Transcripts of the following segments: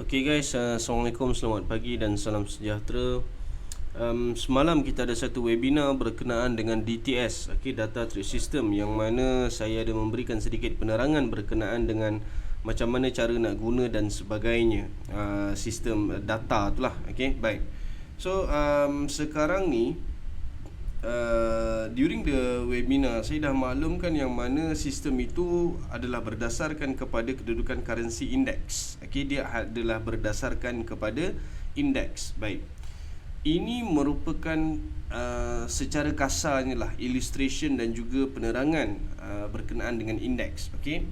Okay guys, Assalamualaikum, selamat pagi dan salam sejahtera. Semalam kita ada satu webinar berkenaan dengan DTS, okay, Data Trade System, yang mana saya ada memberikan sedikit penerangan berkenaan dengan macam mana cara nak guna dan sebagainya, sistem data tu lah. Okay, baik. So sekarang ni during the webinar saya dah maklumkan yang mana sistem itu adalah berdasarkan kepada kedudukan currency index. Okey, dia adalah berdasarkan kepada indeks. Baik. Ini merupakan secara kasarnya lah illustration dan juga penerangan berkenaan dengan indeks. Okey.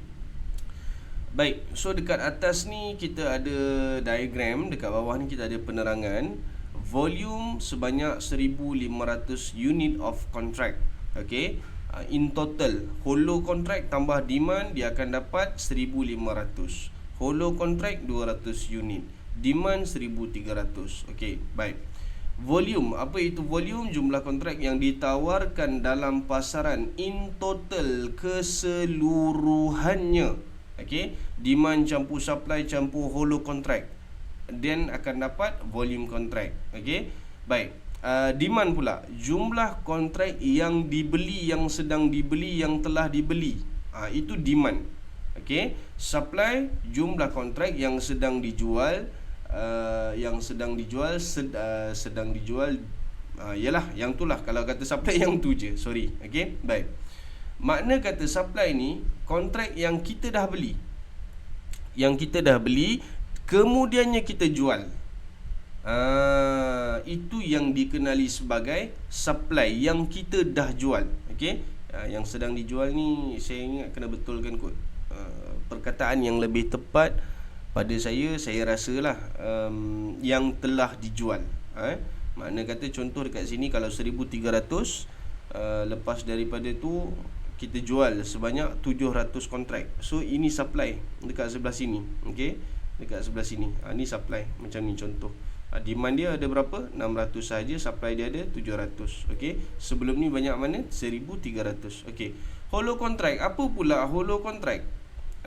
Baik, so dekat atas ni kita ada diagram, dekat bawah ni kita ada penerangan. Volume sebanyak 1500 unit of contract. Okay, in total holo contract tambah demand dia akan dapat 1500. Holo contract 200 unit, demand 1300. Okay, baik. Volume, apa itu volume? Jumlah kontrak yang ditawarkan dalam pasaran in total keseluruhannya. Okay, demand campur supply campur holo contract, then akan dapat volume contract. Okey, baik. Demand pula, jumlah kontrak yang dibeli, yang sedang dibeli, yang telah dibeli. Itu demand. Okey, supply, jumlah kontrak yang sedang dijual, sedang dijual, yalah, yang tu lah. Kalau kata supply yang tu je, sorry. Okey, baik. Makna kata supply ni kontrak yang kita dah beli, kemudiannya kita jual. Itu yang dikenali sebagai supply, yang kita dah jual. Okey, yang sedang dijual ni saya ingat kena betulkan kot. Perkataan yang lebih tepat pada saya rasalah yang telah dijual. Makna kata contoh dekat sini kalau 1300, lepas daripada tu kita jual sebanyak 700 kontrak. So ini supply dekat sebelah sini. Okey, dekat sebelah sini. Ni supply macam ni contoh. Demand dia ada berapa? 600 saja, supply dia ada 700. Okey, sebelum ni banyak mana? 1300. Okey. Holo contract, apa pula holo contract?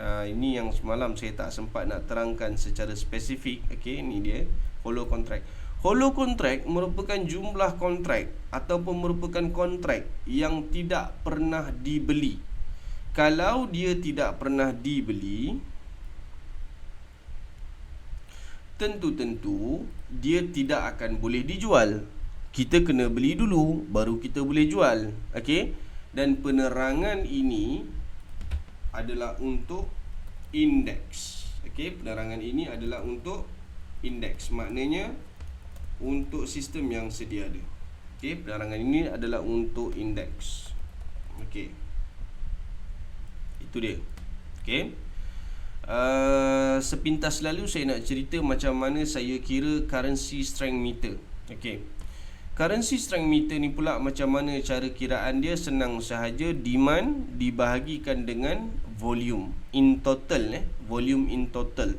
Ini yang semalam saya tak sempat nak terangkan secara spesifik. Okey, ni dia holo contract. Holo contract merupakan jumlah kontrak ataupun merupakan kontrak yang tidak pernah dibeli. Kalau dia tidak pernah dibeli, tentu dia tidak akan boleh dijual. Kita kena beli dulu baru kita boleh jual. Okey, dan penerangan ini adalah untuk indeks. Okey, penerangan ini adalah untuk indeks. Maknanya untuk sistem yang sedia ada. Okey, penerangan ini adalah untuk indeks. Okey, itu dia. Okey, sepintas lalu saya nak cerita macam mana saya kira currency strength meter. Okey, currency strength meter ni pula macam mana cara kiraan dia? Senang sahaja, demand dibahagikan dengan volume in total. Volume in total.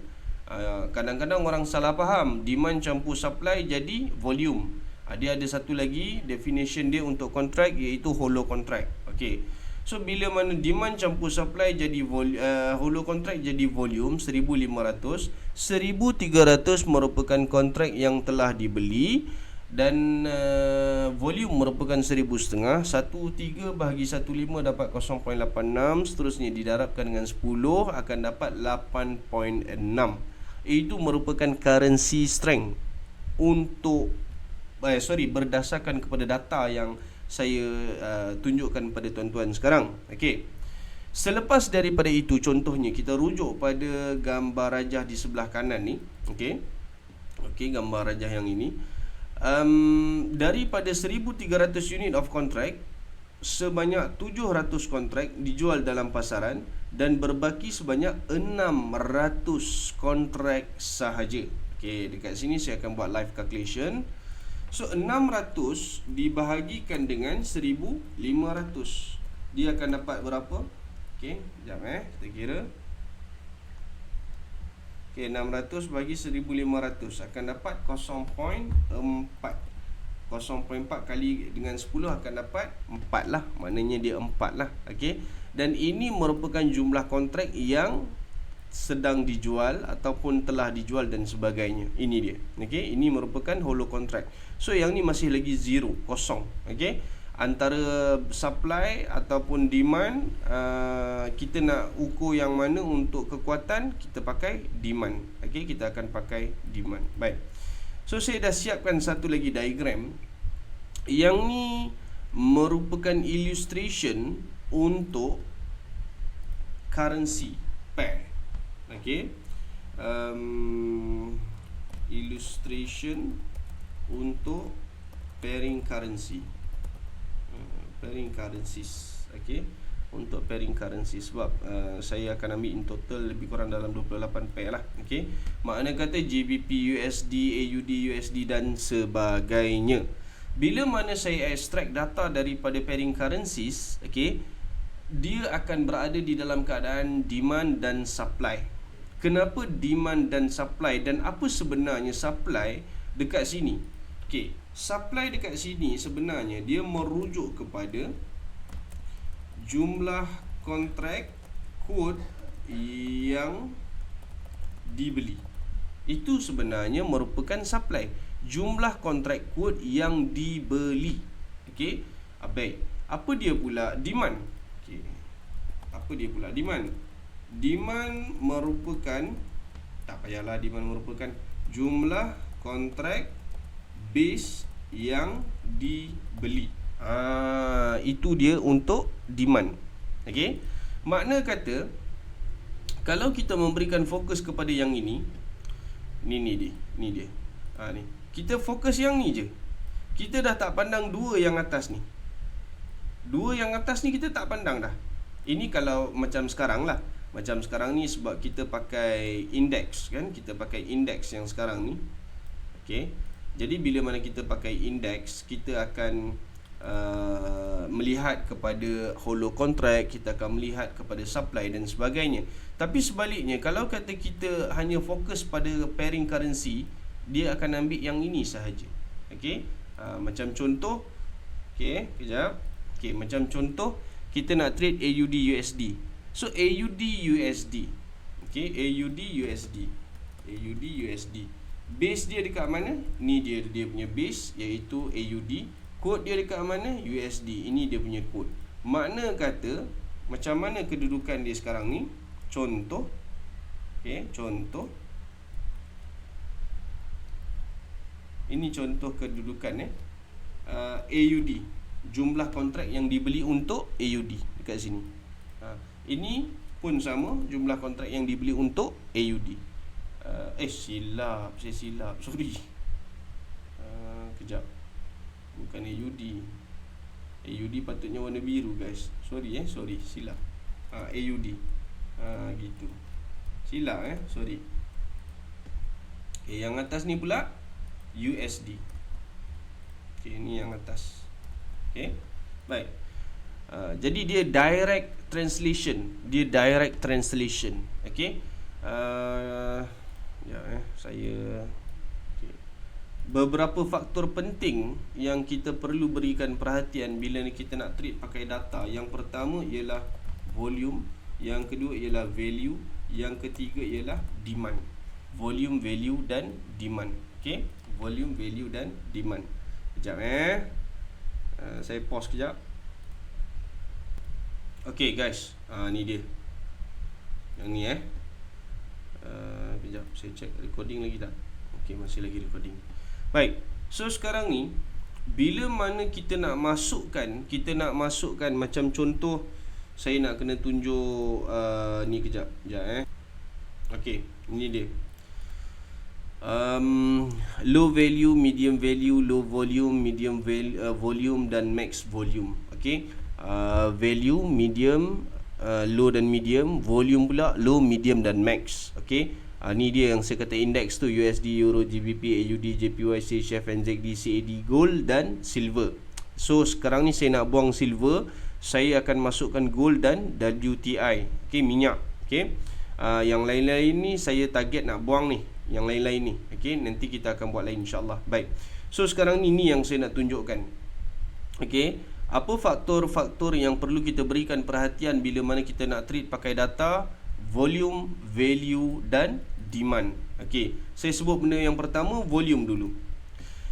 Kadang-kadang orang salah faham, demand campur supply jadi volume. Dia ada satu lagi definition dia untuk kontrak, iaitu holo contract. Okey, so bila mana demand campur supply jadi holo contract jadi volume 1500, 1300 merupakan kontrak yang telah dibeli, dan volume merupakan 1500. 13 bahagi 15 dapat 0.86, seterusnya didarabkan dengan 10 akan dapat 8.6. Itu merupakan currency strength untuk berdasarkan kepada data yang saya tunjukkan pada tuan-tuan sekarang. Okey, selepas daripada itu, contohnya kita rujuk pada gambar rajah di sebelah kanan ni. Okey, gambar rajah yang ini, daripada 1300 unit of contract, sebanyak 700 kontrak dijual dalam pasaran dan berbaki sebanyak 600 kontrak sahaja. Okey, dekat sini saya akan buat live calculation. So 600 dibahagikan dengan 1500, dia akan dapat berapa? Okey, sekejap kita kira. Okey, 600 bagi 1500 akan dapat 0.4. 0.4 kali dengan 10 akan dapat 4 lah. Maknanya dia 4 lah. Okey, dan ini merupakan jumlah kontrak yang sedang dijual ataupun telah dijual dan sebagainya. Ini dia. Okey, ini merupakan hollow contract. So yang ni masih lagi zero, kosong. Okey, antara supply ataupun demand, kita nak ukur yang mana untuk kekuatan, kita pakai demand. Okey, kita akan pakai demand. Baik. So saya dah siapkan satu lagi diagram. Yang ni merupakan illustration untuk currency pair. Okey, illustration untuk pairing currency, pairing currencies. Okey, untuk pairing currency, sebab saya akan ambil in total lebih kurang dalam 28 pair lah. Okey, makna kata GBP USD, AUD USD dan sebagainya. Bila mana saya extract data daripada pairing currencies, okey, dia akan berada di dalam keadaan demand dan supply. Kenapa demand dan supply, dan apa sebenarnya supply dekat sini? Okey, supply dekat sini sebenarnya dia merujuk kepada jumlah kontrak quote yang dibeli. Itu sebenarnya merupakan supply. Jumlah kontrak quote yang dibeli. Okey, baik. Apa dia pula demand? Okey, apa dia pula demand? Demand merupakan, tak payahlah, demand merupakan jumlah kontrak base yang dibeli. Itu dia untuk demand. Okey, makna kata kalau kita memberikan fokus kepada yang ini, ni dia, ni. Kita fokus yang ni je. Kita dah tak pandang dua yang atas ni. Dua yang atas ni kita tak pandang dah. Ini kalau macam sekarang lah. Macam sekarang ni sebab kita pakai index kan. Kita pakai index yang sekarang ni. Okey. Jadi bila mana kita pakai index, kita akan melihat kepada hollow contract, kita akan melihat kepada supply dan sebagainya. Tapi sebaliknya, kalau kata kita hanya fokus pada pairing currency, dia akan ambil yang ini sahaja. Okey, macam contoh, okey, kejap. Okey, macam contoh kita nak trade AUD USD. So AUD USD. Okey, AUD USD. AUD USD. Base dia dekat mana? Ni dia punya base, iaitu AUD. Code dia dekat mana? USD. Ini dia punya code. Makna kata macam mana kedudukan dia sekarang ni? Contoh. Okey, contoh. Ini contoh kedudukan AUD. Jumlah kontrak yang dibeli untuk AUD dekat sini. Ini pun sama, jumlah kontrak yang dibeli untuk AUD. Saya silap. Sorry. Kejap. Bukan AUD. AUD patutnya warna biru, guys. Sorry, silap. AUD. Gitu. Silap, sorry. Okay, yang atas ni pula USD. Okay, ni yang atas. Okay, baik. Jadi dia direct translation. Okay. Saya okay. Beberapa faktor penting yang kita perlu berikan perhatian bila kita nak trade pakai data. Yang pertama ialah volume, yang kedua ialah value, yang ketiga ialah demand. Volume, value dan demand. Okay, volume, value dan demand. Kejap saya pause kejap. Okay guys, ni dia. Yang ni kejap saya check recording lagi tak. Okay, masih lagi recording. Baik, so sekarang ni bila mana kita nak masukkan macam contoh, saya nak kena tunjuk ni kejap. Okay, ini dia. Low value, medium value, low volume, medium volume dan max volume. Okay, value, medium, low dan medium, volume pula low, medium dan max. Okay, ni dia yang saya kata index tu, USD, Euro, GBP, AUD, JPY, CHF, NZD, CAD, gold dan silver. So sekarang ni saya nak buang silver, saya akan masukkan gold dan WTI. Okay, minyak. Okay, yang lain-lain ni saya target nak buang ni, yang lain-lain ni. Okay, nanti kita akan buat lain insyaAllah. Baik, so sekarang ni yang saya nak tunjukkan. Okay, apa faktor-faktor yang perlu kita berikan perhatian bila mana kita nak trade pakai data? volume, value dan demand. Okey, saya sebut benda yang pertama, volume dulu.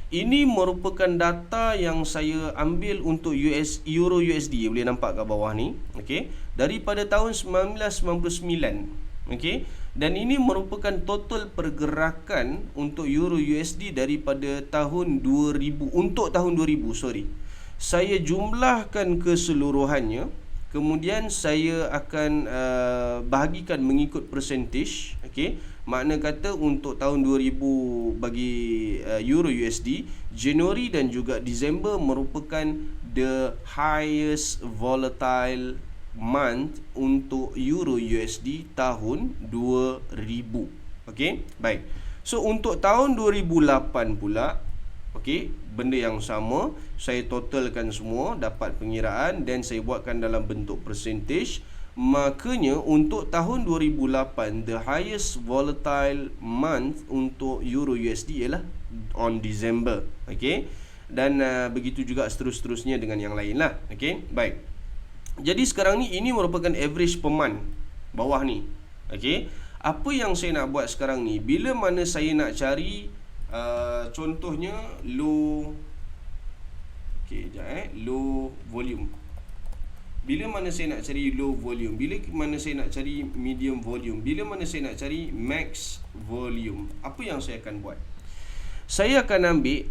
Ini merupakan data yang saya ambil untuk Euro USD. Boleh nampak kat bawah ni, okey, daripada tahun 1999. Okey, dan ini merupakan total pergerakan untuk Euro USD daripada tahun 2000, untuk tahun 2000, sorry. Saya jumlahkan keseluruhannya, kemudian saya akan bahagikan mengikut percentage. Okey, makna kata untuk tahun 2000 bagi Euro USD, Januari dan juga Disember merupakan the highest volatile month untuk Euro USD tahun 2000. Okey, baik. So untuk tahun 2008 pula, okey, benda yang sama, saya totalkan semua, dapat pengiraan dan saya buatkan dalam bentuk percentage. Makanya untuk tahun 2008, the highest volatile month untuk Euro USD ialah on December. Okey, dan begitu juga seterusnya dengan yang lain lah. Okey, baik. Jadi sekarang ni ini merupakan average per month, bawah ni. Okey, apa yang saya nak buat sekarang ni, bila mana saya nak cari contohnya low, okey, sekejap low volume. Bila mana saya nak cari low volume, bila mana saya nak cari medium volume, bila mana saya nak cari max volume, apa yang saya akan buat? Saya akan ambil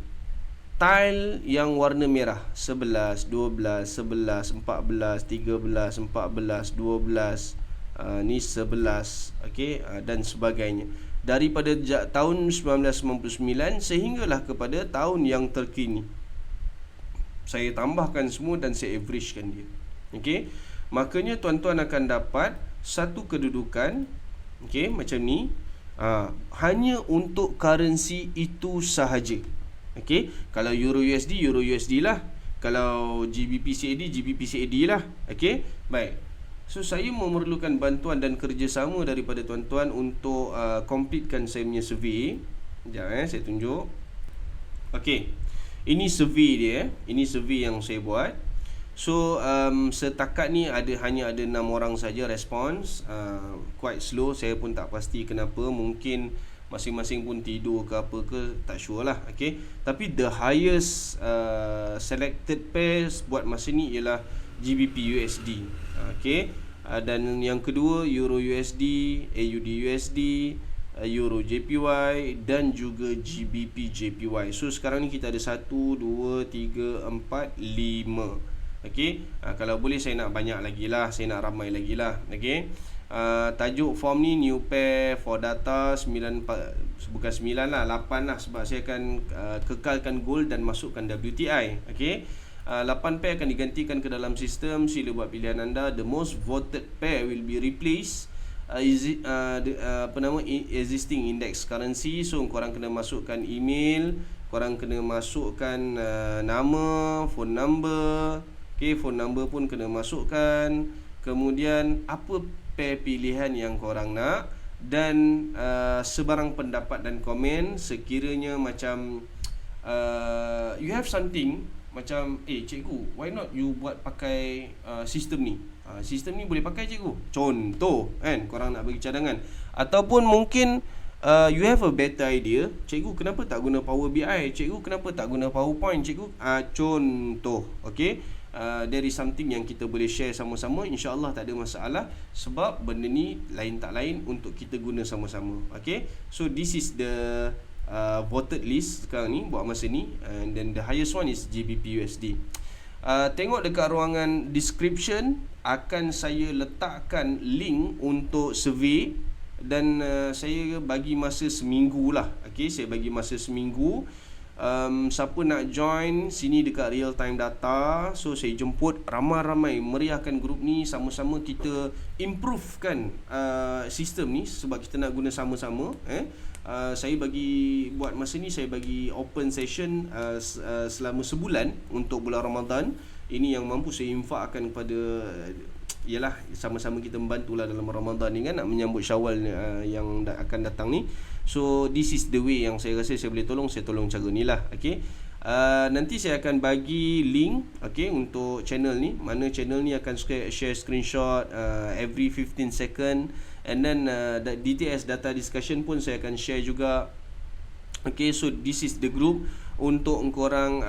tile yang warna merah, 11, 12, 11, 14, 13, 14, 12, ni 11, okey, dan sebagainya. Daripada tahun 1999 sehinggalah kepada tahun yang terkini. Saya tambahkan semua dan saya averagekan dia. Okey, makanya tuan-tuan akan dapat satu kedudukan, okey, macam ni, hanya untuk currency itu sahaja. Okey, kalau Euro USD lah, kalau GBP CAD lah. Okey, baik. So saya memerlukan bantuan dan kerjasama daripada tuan-tuan untuk completekan saya punya survey. Sekejap saya tunjuk. Okey, ini survey dia. Ini survey yang saya buat. So setakat ni hanya ada 6 orang saja respons. Quite slow, saya pun tak pasti kenapa. Mungkin masing-masing pun tidur ke apa ke, tak sure lah. Okay, tapi the highest selected pairs buat masa ni ialah GBP USD. Okay, dan yang kedua Euro USD, AUD USD, Euro JPY dan juga GBP JPY. So sekarang ni kita ada 1, 2, 3, 4, 5. Okey, kalau boleh saya nak banyak lagi lah, saya nak ramai lagi lah. Okey, tajuk form ni new pair for data 9, bukan 9 lah, 8 lah, sebab saya akan kekalkan gold dan masukkan WTI. Okey, 8 pair akan digantikan ke dalam sistem. Sila buat pilihan anda. The most voted pair will be replaced existing index currency. So korang kena masukkan email, korang kena masukkan nama, phone number. Okay, phone number pun kena masukkan. Kemudian apa pair pilihan yang korang nak, dan sebarang pendapat dan komen sekiranya macam you have something macam cikgu, why not you buat pakai sistem ni, sistem ni boleh pakai cikgu, contoh kan, korang nak bagi cadangan. Ataupun mungkin you have a better idea, cikgu kenapa tak guna Power BI, cikgu kenapa tak guna PowerPoint, cikgu, contoh. Okay, there is something yang kita boleh share sama-sama. InsyaAllah tak ada masalah, sebab benda ni lain tak lain untuk kita guna sama-sama. Okay, so this is the voted list sekarang ni buat masa ni, and then the highest one is GBP USD. Tengok dekat ruangan description, akan saya letakkan link untuk survey, dan saya bagi masa seminggu lah. Okay, saya bagi masa seminggu. Siapa nak join sini dekat real time data, so saya jemput ramai-ramai, meriahkan grup ni, sama-sama kita improvekan sistem ni, sebab kita nak guna sama-sama. Saya bagi buat masa ni, saya bagi open session selama sebulan untuk bulan Ramadan. Ini yang mampu saya infakkan kepada, ialah sama-sama kita membantulah dalam Ramadan ni kan, nak menyambut Syawal yang akan datang ni. So this is the way yang saya rasa saya boleh tolong, saya tolong cara ni lah. Okay, nanti saya akan bagi link, okay, untuk channel ni, mana channel ni akan share screenshot every 15 second, And then DTS data discussion pun saya akan share juga. Okay, so this is the group untuk korang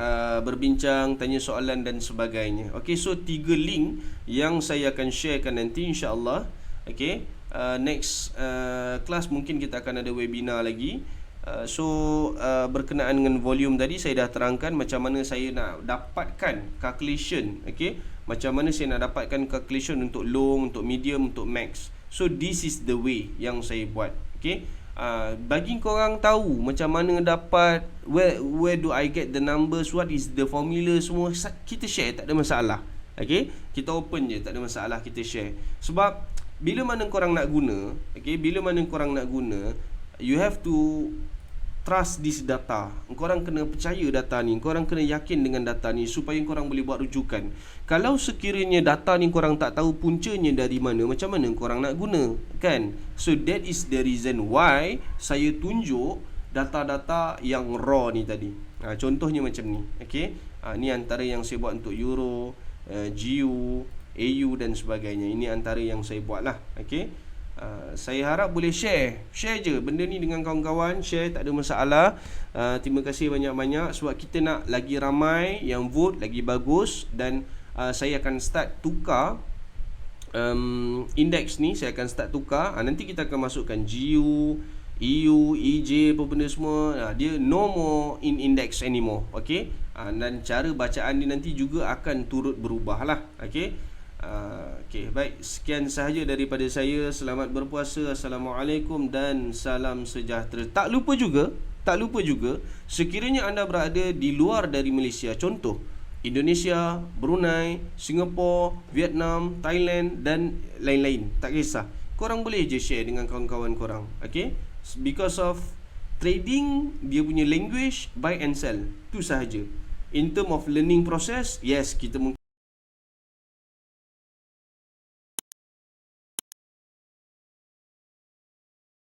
berbincang, tanya soalan dan sebagainya. Okay, so 3 link yang saya akan sharekan nanti insyaAllah. Okay, next class mungkin kita akan ada webinar lagi. Berkenaan dengan volume tadi saya dah terangkan macam mana saya nak dapatkan calculation. Okay, macam mana saya nak dapatkan calculation untuk long, untuk medium, untuk max. So this is the way yang saya buat. Okay, bagi korang tahu macam mana dapat, where do I get the numbers, what is the formula, semua kita share, tak ada masalah. Okay, kita open je, tak ada masalah, kita share. Sebab bila mana korang nak guna, okay, bila mana korang nak guna, you have to trust this data. Korang kena percaya data ni, korang kena yakin dengan data ni supaya korang boleh buat rujukan. Kalau sekiranya data ni korang tak tahu puncanya dari mana, macam mana korang nak guna, kan? So that is the reason why saya tunjuk data-data yang raw ni tadi. Contohnya macam ni. Okay, ni antara yang saya buat untuk Euro, GU, AU dan sebagainya. Ini antara yang saya buat lah. Okay, saya harap boleh share je benda ni dengan kawan-kawan. Share, tak ada masalah. Terima kasih banyak-banyak sebab kita nak lagi ramai yang vote, lagi bagus. Dan saya akan start tukar index ni. Saya akan start tukar. Nanti kita akan masukkan GU, EU, EJ, apa benda semua. Dia no more in index anymore. Okay, dan cara bacaan dia nanti juga akan turut berubah lah. Okay, baik, sekian sahaja daripada saya. Selamat berpuasa. Assalamualaikum dan salam sejahtera. Tak lupa juga sekiranya anda berada di luar dari Malaysia, contoh Indonesia, Brunei, Singapura, Vietnam, Thailand dan lain-lain, tak kisah, korang boleh je share dengan kawan-kawan korang. Okay, because of trading, dia punya language buy and sell, tu sahaja. In term of learning process, yes, kita mungkin